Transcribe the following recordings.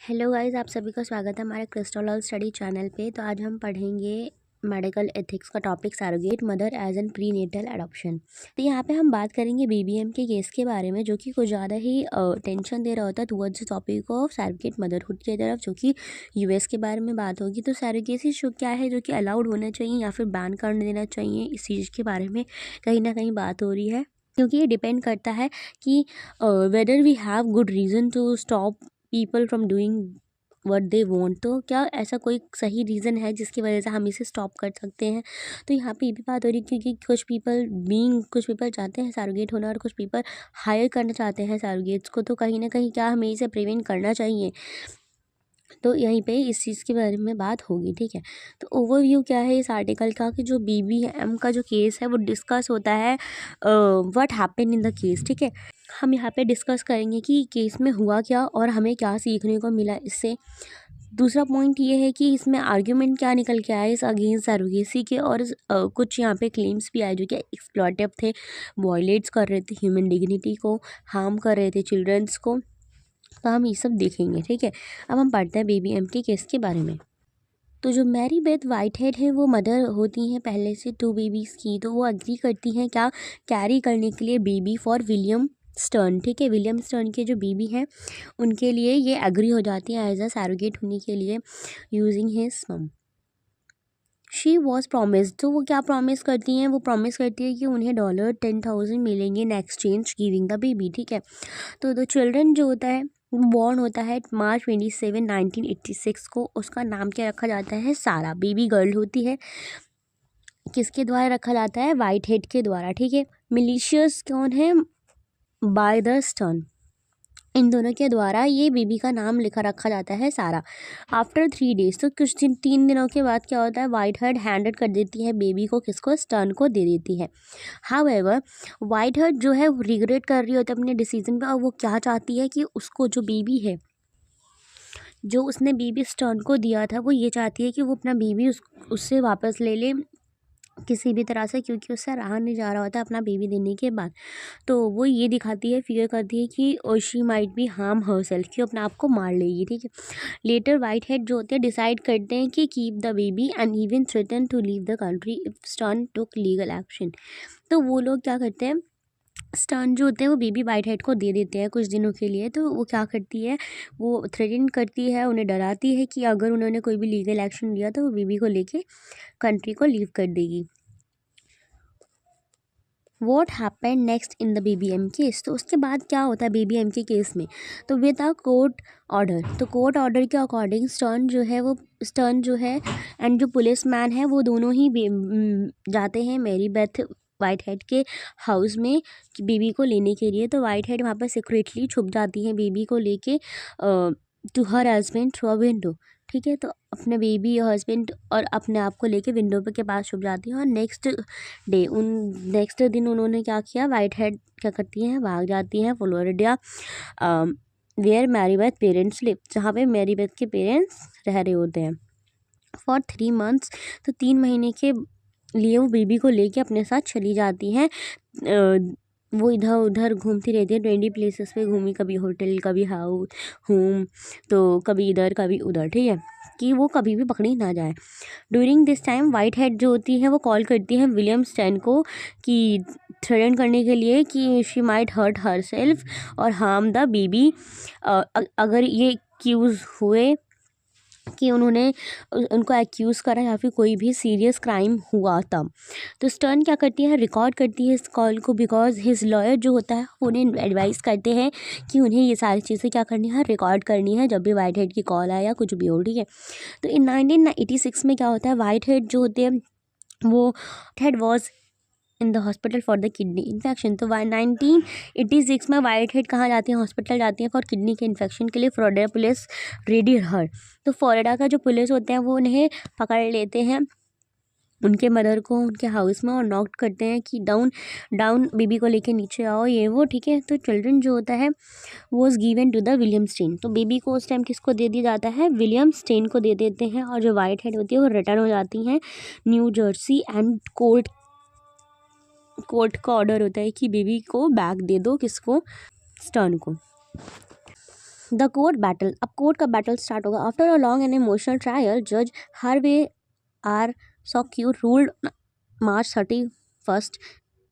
Hello guys, आप सभी का स्वागत है हमारे क्रिस्टोलॉल स्टडी चैनल पे। तो आज हम पढ़ेंगे मेडिकल एथिक्स का topic surrogate mother as an prenatal adoption. तो यहाँ पे हम बात करेंगे बीबीएम के केस के बारे में, जो कि कुछ ज़्यादा ही टेंशन दे रहा होता है towards the topic of surrogate motherhood की तरफ, जो कि यूएस के बारे में बात होगी। तो सरोगेसी शो क्या है जो कि अलाउड होना चाहिए या फिर बैन कर देना चाहिए, इस चीज़ के बारे में कहीं ना कहीं बात हो रही है, क्योंकि ये डिपेंड करता है कि whether we have good reason to stop people from doing what they want. तो क्या ऐसा कोई सही रीज़न है जिसकी वजह से हम इसे स्टॉप कर सकते हैं। तो यहाँ पे ये भी बात हो रही है, क्योंकि कुछ पीपल चाहते हैं सरोगेट होना और कुछ पीपल हायर करना चाहते हैं सरोगेट्स को। तो कहीं ना कहीं क्या हमें इसे प्रिवेंट करना चाहिए, तो यहीं पे इस चीज़ के बारे में बात होगी। ठीक है, तो ओवरव्यू क्या है इस आर्टिकल का कि जो बीबीएम का जो केस है वो डिस्कस होता है what happen in the case. ठीक है, हम यहाँ पे डिस्कस करेंगे कि केस में हुआ क्या और हमें क्या सीखने को मिला इससे। दूसरा पॉइंट ये है कि इसमें आर्ग्यूमेंट क्या निकल के आया इस अगेंस्ट सरोगेसी के, और कुछ यहाँ पे क्लेम्स भी आए जो कि एक्सप्लॉइटिव थे, वॉयलेट्स कर रहे थे ह्यूमन डिग्निटी को, हार्म कर रहे थे चिल्ड्रंस को। तो हम ये सब देखेंगे। ठीक है, अब हम पढ़ते हैं बीबीएम के केस के बारे में। तो जो मैरी बेथ वाइटहेड है वो मदर होती हैं पहले से 2 बेबीज़ की। तो वो एग्री करती हैं क्या कैरी करने के लिए बेबी फॉर विलियम स्टर्न। ठीक है, विलियम स्टर्न के जो बेबी हैं उनके लिए ये एग्री हो जाती हैं एज अ सरोगेट होने के लिए यूजिंग हिज मम। She was promised. तो वो क्या प्रॉमिस करती हैं, वो प्रॉमिस करती है कि उन्हें $10,000 मिलेंगे in exchange giving the baby. ठीक है, तो द चिल्ड्रन जो होता है वो बॉर्न होता है March 27, 1986 को। उसका नाम क्या रखा जाता है, सारा। बेबी गर्ल होती है, किसके द्वारा रखा जाता है, वाइटहेड के द्वारा। ठीक है, मिलिशियस कौन है, बाय द स्टर्न, इन दोनों के द्वारा ये बेबी का नाम लिखा रखा जाता है सारा। आफ्टर 3 डेज, तो कुछ 3 दिनों के बाद क्या होता है, वाइटहेड हैंडेड कर देती है बेबी को, किसको, स्टर्न को दे देती है। हाउएवर वाइटहेड जो है रिग्रेट कर रही होती है अपने डिसीजन पे, और वो क्या चाहती है कि उसको जो बेबी है, जो उसने बेबी स्टर्न को दिया था, वो ये चाहती है कि वो अपना बेबी उससे वापस ले ले किसी भी तरह से, क्योंकि उससे रहा नहीं जा रहा होता अपना बेबी देने के बाद। तो वो ये दिखाती है, फियर करती है कि she might be harm herself, कि अपने आप को मार लेगी। ठीक है, लेटर वाइटहेड जो होते हैं डिसाइड करते हैं कि keep the baby and even threaten to leave the country if Stern took legal action. तो वो लोग क्या करते हैं, स्टर्न जो होते हैं वो बेबी वाइटहेड को दे देते हैं कुछ दिनों के लिए। तो वो क्या करती है, वो थ्रेटन करती है, उन्हें डराती है कि अगर उन्होंने कोई भी लीगल एक्शन लिया तो वो बेबी को लेके कंट्री को लीव कर देगी। What happen next in the BBM case. तो उसके बाद क्या होता है BBM के केस में, तो विद अ कोर्ट ऑर्डर। तो कोर्ट ऑर्डर के अकॉर्डिंग स्टर्न जो है एंड जो पुलिस मैन है वो दोनों ही जाते हैं मैरी बेथ वाइटहेड के हाउस में बेबी को लेने के लिए। तो वाइटहेड वहाँ पर सीक्रेटली छुप जाती है बेबी को लेके to her husband through a window. ठीक है, तो अपने बेबी, हस्बैंड और अपने आप को लेके विंडो पे के पास छुप जाती है। और नेक्स्ट दिन उन्होंने क्या किया, वाइटहेड क्या करती हैं, भाग जाती हैं Florida, where Mary Beth parents live, जहाँ पे मैरी बेथ के पेरेंट्स रह रहे होते हैं, फॉर 3 मंथ्स। तो 3 महीने के लिए वो बेबी को लेके अपने साथ चली जाती हैं। वो इधर उधर घूमती रहती है, 20 प्लेसेस पे घूमी, कभी होटल, कभी हाउस होम, तो कभी इधर कभी उधर। ठीक है, कि वो कभी भी पकड़ी ना जाए। ड्यूरिंग दिस टाइम वाइटहेड जो होती है वो कॉल करती है विलियम स्टैन को कि थ्रेटन करने के लिए कि she might hurt herself और हार्म द बेबी, अगर ये एक्यूज़ हुए कि उन्होंने उनको एक्यूज़ करा या फिर कोई भी सीरियस क्राइम हुआ तब। तो स्टर्न क्या करती है, रिकॉर्ड करती है इस कॉल को, बिकॉज हिज लॉयर जो होता है वो उन्हें एडवाइस करते हैं कि उन्हें ये सारी चीज़ें क्या करनी है, रिकॉर्ड करनी है जब भी वाइटहेड की कॉल आए या कुछ भी हो। ठीक है, तो इन 1986 में क्या होता है, वाइटहेड जो होते हैं वो head was in the hospital for the kidney infection. तो 1986 में वाइटहेड कहाँ जाती हैं, हॉस्पिटल जाती हैं फॉर किडनी के इन्फेक्शन के लिए। फ्लोरिडा पुलिस रेडी हर। तो फ्लोरिडा का जो पुलिस होते हैं वो उन्हें पकड़ लेते हैं, उनके मदर को उनके हाउस में, और नॉक करते हैं कि डाउन बेबी को लेके नीचे आओ, ये वो। ठीक है, तो चिल्ड्रन जो होता है was given to the William Stern. तो बेबी को उस टाइम किसको दे दिया जाता है, विलियम स्टेन को दे देते हैं। और जो वाइटहेड होती है वो रिटर्न हो जाती हैं न्यू जर्सी, एंड कोर्ट का ऑर्डर होता है कि बेबी को बैक दे दो, किसको, स्टर्न को। द कोर्ट बैटल, अब कोर्ट का बैटल स्टार्ट होगा। After a long and emotional trial, जज Harvey R Sorkow ruled March 31st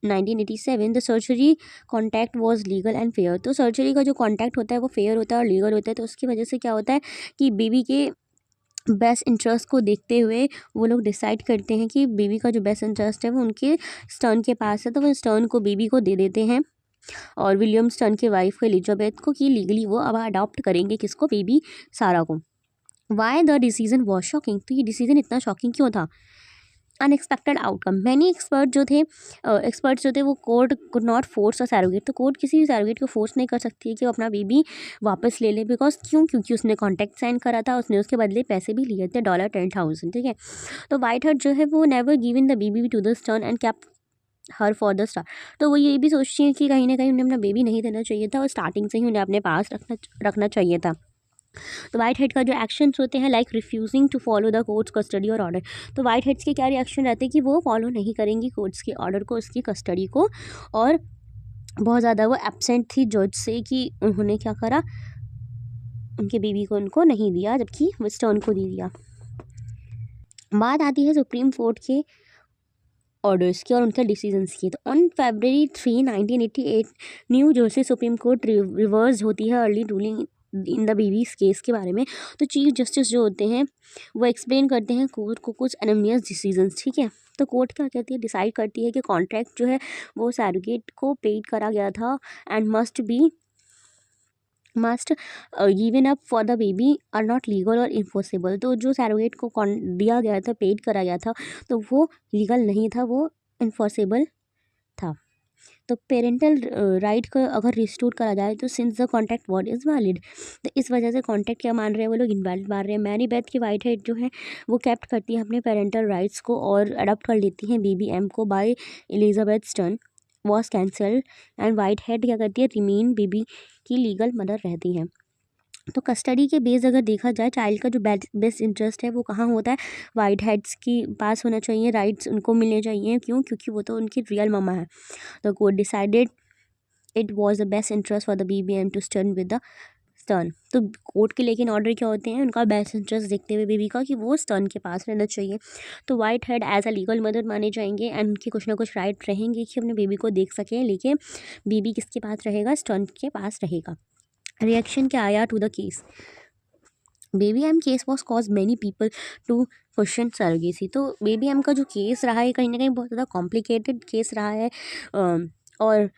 1987 the surgery contract was legal and fair. तो सर्जरी का जो कॉन्टैक्ट होता है वो फेयर होता है और लीगल होता है। तो उसकी वजह से क्या होता है कि बेबी के बेस्ट इंटरेस्ट को देखते हुए वो लोग डिसाइड करते हैं कि बेबी का जो बेस्ट इंटरेस्ट है वो उनके स्टर्न के पास है, तो वो स्टर्न को बेबी को दे देते हैं। और विलियम स्टर्न की वाइफ को एलिजाबेथ को कि लीगली वो अब अडॉप्ट करेंगे किसको, बेबी सारा को। Why the decision was shocking, तो ये डिसीजन इतना शॉकिंग क्यों था। अनएक्सपेक्टेड आउटकम, मैनी एक्सपर्ट्स जो थे वो court could not force a surrogate, तो कोर्ट किसी भी सैरोगेट को फोर्स नहीं कर सकती है कि वो अपना बेबी वापस ले ले। बिकॉज क्योंकि उसने कॉन्ट्रैक्ट साइन करा था, उसने उसके बदले पैसे भी लिए थे $10,000, ठीक है। तो वाइट हर्ट जो है वो never given the baby to the Stern and kept her for the star, तो वो ये भी सोचती है कि कहीं ना कहीं उन्हें अपना बेबी नहीं देना चाहिए था और स्टार्टिंग से ही उन्हें अपने पास रखना चाहिए था। तो वाइट हेड का जो एक्शंस होते हैं like refusing to follow the court's custody और ऑर्डर, तो वाइट हेड्स के क्या रिएक्शन रहते हैं कि वो फॉलो नहीं करेंगी कोर्ट्स के ऑर्डर को, उसकी कस्टडी को, और बहुत ज़्यादा वो एब्सेंट थी जज से कि उन्होंने क्या करा, उनके बेबी को उनको नहीं दिया जबकि वेस्टर्न को दे दिया। बात आती है सुप्रीम कोर्ट के ऑर्डर्स की और उनके डिसीजंस की। तो on February 3, 1988 new Jersey supreme court reverse होती है early ruling in the babies case के बारे में। तो चीफ जस्टिस जो होते हैं वो एक्सप्लेन करते हैं कोर्ट को कुछ एनोमियस डिसीजंस, ठीक है। तो कोर्ट क्या कहती है, डिसाइड करती है कि कॉन्ट्रैक्ट जो है वो सैरोगेट को पेड करा गया था and must given up for the baby are not legal और इन्फोर्सेबल। तो जो सैरोगेट को दिया गया था, पेड करा गया था, तो वो लीगल नहीं था, वो इन्फोर्सेबल था। तो पेरेंटल राइट को अगर रिस्टोर करा जाए तो since the contract word is valid, तो इस वजह से कॉन्ट्रैक्ट क्या मान रहे हैं वो लोग, इनवैलिड मान रहे हैं। मैरी बेथ की वाइट हेड जो है वो कैप्ट करती है अपने पेरेंटल राइट्स को और अडॉप्ट कर लेती हैं बेबी एम को by Elizabeth Stern was cancelled and Whitehead क्या करती है, रिमेन बेबी की लीगल मदर रहती हैं। तो कस्टडी के बेस अगर देखा जाए, चाइल्ड का जो बेस्ट इंटरेस्ट है वो कहाँ होता है, वाइट हेड्स की पास होना चाहिए, राइट्स उनको मिलने चाहिए। क्यों, क्योंकि वो तो उनकी रियल ममा है। The court decided it was the best interest for the baby and to Stern with the Stern. तो कोर्ट के लेकिन ऑर्डर क्या होते हैं, उनका बेस्ट इंटरेस्ट देखते हुए बेबी का कि वो स्टर्न के पास रहना चाहिए। तो Whitehead as a legal mother माने जाएंगे एंड उनके कुछ ना कुछ राइट रहेंगे कि अपने बेबी को देख सकें, लेकिन बेबी किसके पास रहेगा, स्टर्न के पास रहेगा। रिएक्शन क्या आया to the case, baby M case was cause many people to question surrogacy. तो बेबी एम का जो केस रहा है कहीं ना कहीं बहुत ज़्यादा कॉम्प्लिकेटेड केस रहा है और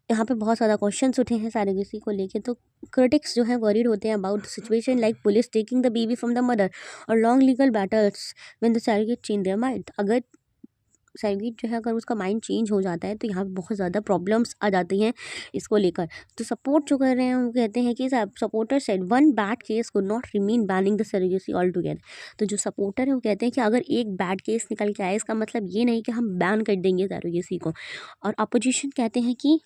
यहाँ पे बहुत ज़्यादा क्वेश्चंस उठे हैं सरोगेसी को लेके। तो क्रिटिक्स जो है वरीड होते हैं about the situation like police taking the baby from the mother और long legal battles when the surrogate change their mind. अगर सरोगेट जो है अगर उसका माइंड चेंज हो जाता है तो यहाँ पे बहुत ज़्यादा प्रॉब्लम्स आ जाती हैं इसको लेकर। तो सपोर्ट जो कर रहे हैं वो कहते हैं कि supporter said one bad case could not remain banning the surrogacy all together. तो जो सपोर्टर है वो कहते हैं कि अगर एक बैड केस निकल के आए इसका मतलब ये नहीं कि हम बैन कर देंगे सरोगेसी को। और अपोजिशन कहते हैं कि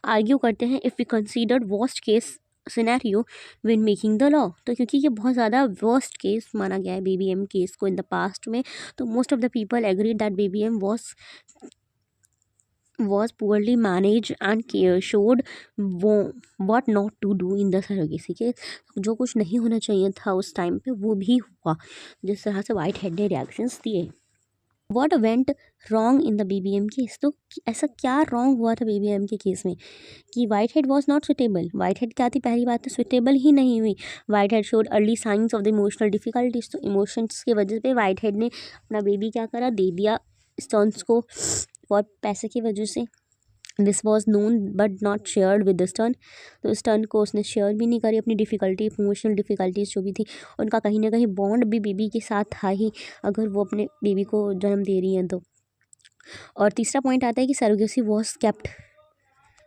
आर्ग्यू करते हैं if we considered worst case scenario when making the law. तो क्योंकि ये बहुत ज़्यादा वर्स्ट केस माना गया है बेबी एम केस को इन द पास्ट में, तो most of the people agree that baby M was poorly managed and showed what not to do in the surrogacy के जो कुछ नहीं होना चाहिए था उस टाइम पे वो भी हुआ, जिस तरह से वाइट हेड ने रिएक्शंस दिए। What went wrong in the BBM case, तो ऐसा क्या रॉन्ग हुआ था BBM के केस में कि white head was not suitable. White head क्या थी, पहली बात तो सुटेबल ही नहीं हुई। White head showed early signs of the emotional difficulties, तो इमोशंस की वजह पे वाइट हेड ने अपना बेबी क्या करा, दे दिया स्टर्न्स को और पैसे की वजह से। This was known but not shared with the Stern, तो स्टर्न को उसने शेयर भी नहीं करी अपनी डिफ़िकल्टी, इमोशनल डिफ़िकल्टीज जो भी थी। उनका कहीं ना कहीं बॉन्ड भी बेबी के साथ था ही अगर वो अपने बेबी को जन्म दे रही हैं तो। और तीसरा पॉइंट आता है कि सरोगेसी वॉज केप्ट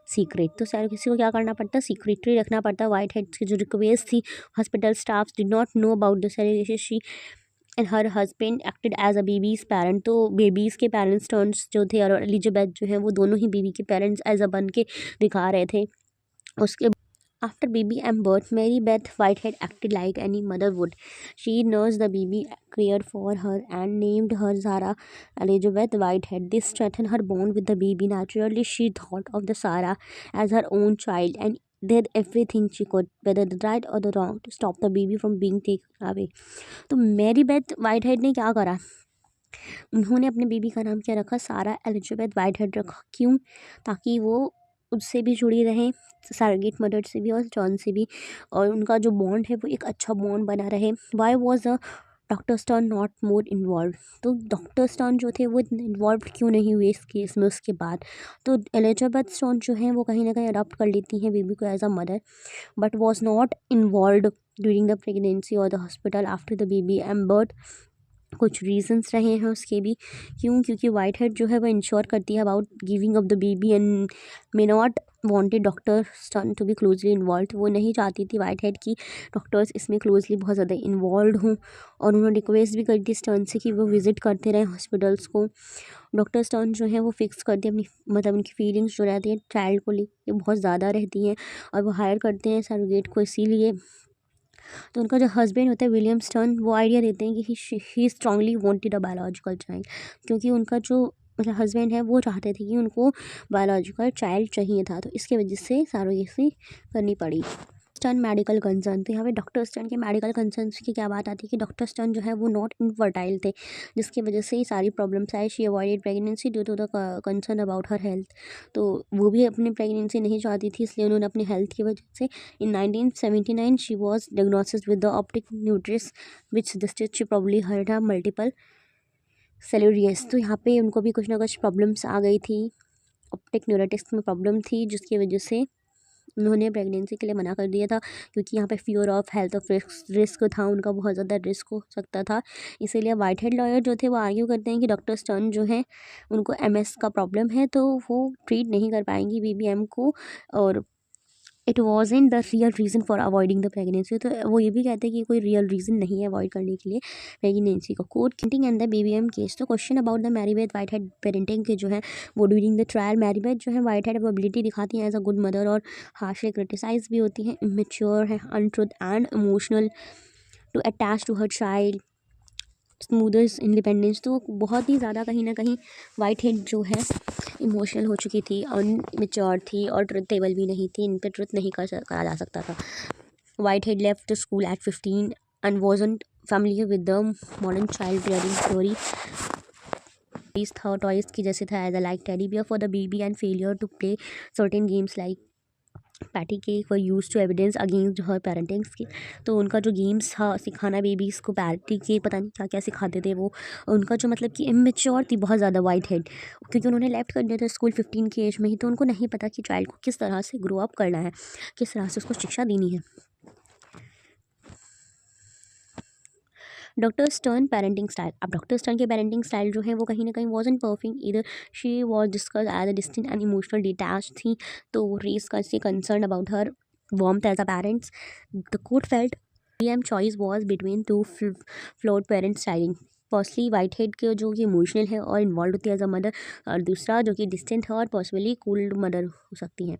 सीक्रेट, तो सरोगेसी को क्या करना पड़ता, सीक्रेटरी रखना पड़ता। वाइट हेड्स की जो रिक्वेस्ट थी, hospital staff did not know about the surrogacy, she and her husband acted as a baby's parent. तो बेबीज़ के पेरेंट्स टर्न्स जो थे और एलिजाबेथ जो है वो दोनों ही बेबी के पेरेंट्स एज अ बन के दिखा रहे थे। उसके after baby M birth Mary Beth Whitehead acted like any mother would, she nurse the baby, cared for her and named her Sarah Elizabeth Whitehead. This strengthened her bond with the baby. Naturally, she thought of the Sarah as her own child and did everything she could, whether the right or the wrong, to stop the baby from being taken away. तो Mary Beth white head ने क्या करा, उन्होंने अपने baby का नाम क्या रखा, सारा एलिजाबेथ वाइट हेड रखा। क्यों? ताकि वो उससे भी जुड़ी रहें, सरोगेट मदर से भी और जॉन से भी, और उनका जो बॉन्ड है वो एक अच्छा बॉन्ड बना रहे। Why was the doctor stern not more involve, तो डॉक्टर स्टर्न जो थे वो इन्वॉल्व क्यों नहीं हुए इस केस में उसके बाद। तो एलिजाबेथ स्टर्न जो है वो कहीं ना कहीं अडॉप्ट कर लेती हैं बेबी को as a mother, but was not involve during the pregnancy और the hospital after the baby M birth. कुछ रीजंस रहे हैं उसके भी। क्यों? क्योंकि वाइट हेड जो है वो इंश्योर करती है about giving up the baby and may not wanted doctor Stern to be closely involve. वो नहीं चाहती थी वाइट हेड की डॉक्टर्स इसमें क्लोजली बहुत ज़्यादा इन्वॉल्व हों, और उन्होंने रिक्वेस्ट भी करी थी स्टर्न से कि वो विज़िट करते रहें हॉस्पिटल्स को। डॉक्टर स्टर्न जो है वो फिक्स करते हैं अपनी, मतलब उनकी फीलिंग्स जो रहती हैं चाइल्ड को लेकर बहुत ज़्यादा रहती हैं, और वो हायर करते हैं सरोगेट को इसीलिए। तो उनका जो हस्बैंड होता है विलियम स्टर्न, वो आइडिया देते हैं कि he strongly wanted a biological child, क्योंकि उनका जो मतलब हस्बैंड है वो चाहते थे कि उनको बायोलॉजिकल चाइल्ड चाहिए था, तो इसके वजह से सरोगेसी करनी पड़ी। स्टर्न मेडिकल कंसर्न, तो यहाँ पे डॉक्टर स्टर्न के मेडिकल कंसर्न्स की क्या बात आती है कि डॉक्टर स्टर्न जो है वो नॉट इनफर्टाइल थे, जिसकी वजह से ही सारी प्रॉब्लम्स आई। She avoided pregnancy due to the concern about her health, तो वो भी अपनी प्रेगनेंसी नहीं चाहती थी, इसलिए उन्होंने अपनी हेल्थ की वजह से in 1979 she was diagnosis with the optic neuritis which suggested she probably had multiple sclerosis. तो यहाँ पे उनको भी कुछ ना कुछ प्रॉब्लम्स आ गई थी, ऑप्टिक न्यूरोटिक्स में प्रॉब्लम थी, जिसकी वजह से उन्होंने प्रेगनेंसी के लिए मना कर दिया था, क्योंकि यहाँ पे fear of health of risk था, उनका बहुत ज़्यादा रिस्क हो सकता था। इसीलिए वाइट हेड लॉयर जो थे वो आर्ग्यू करते हैं कि डॉक्टर स्टर्न जो है उनको एमएस का प्रॉब्लम है, तो वो ट्रीट नहीं कर पाएंगी बीबीएम को, और it was in the real reason for avoiding the pregnancy. तो वो ये भी कहते हैं कि कोई रियल रीज़न नहीं है अवॉइड करने के लिए प्रेगनेंसी को। Court parenting and the baby M case, तो question about the Mary Beth Whitehead parenting के जो है वो ड्यूरिंग द ट्रायल मैरीबेथ जो है वाइट हेड एबिलिटी दिखाती हैं एज अ गुड मदर, और हार्शली क्रिटिसाइज भी होती हैं, इमेच्योर है, untruth and emotional to attach to her child, smothers independence. तो बहुत ही ज़्यादा कहीं ना कहीं वाइट हेड जो है इमोशनल हो चुकी थी, अनमेच्योर थी, और ट्रुथेबल भी नहीं थी, इन पर ट्रुथ नहीं करा जा सकता था। White head left school eight 15 and wasn't familiar with the modern child rearing theory. These thought toys की जैसे था as a like teddy bear for the baby and failure to play certain games like patty cake were use to evidence against her parenting की। तो उनका जो games था सिखाना babies को, पैटी के पता नहीं क्या क्या सिखाते थे वो, उनका जो मतलब कि इमेच्योर थी बहुत ज़्यादा वाइट हेड, क्योंकि उन्होंने लेफ्ट कर दिया था स्कूल 15 की एज में ही, तो उनको नहीं पता कि चाइल्ड को किस तरह से ग्रो अप करना है, किस तरह से उसको शिक्षा देनी है। डॉक्टर स्टर्न पेरेंटिंग स्टाइल, अब डॉक्टर स्टर्न के पेरेंटिंग स्टाइल जो है वो कहीं ना कहीं वॉजन परफेक्ट, इधर she was discuss as a distant and emotional detach थी, तो रेस का सी concern about her warmth as a parents. The court felt BM choice was between two flawed parent styling. Firstly white head के जो कि emotional है और इन्वॉल्व होती है एज अ मदर, और दूसरा जो कि डिस्टेंट है और पॉसिबली कूल्ड मदर हो सकती हैं।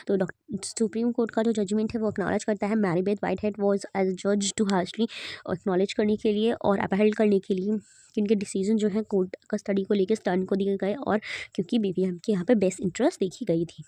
तो सुप्रीम कोर्ट का जो जजमेंट है वो एक्नॉलेज करता है मैरीबेथ वाइट हेड वॉज एज जज टू हार्शली, एक्नॉलेज करने के लिए और अपहेल्ड करने के लिए कि इनके डिसीजन जो है कोर्ट का स्टडी को लेकर स्टर्न को दिए गए, और क्योंकि बीबीएम के यहाँ पे बेस्ट इंटरेस्ट देखी गई थी।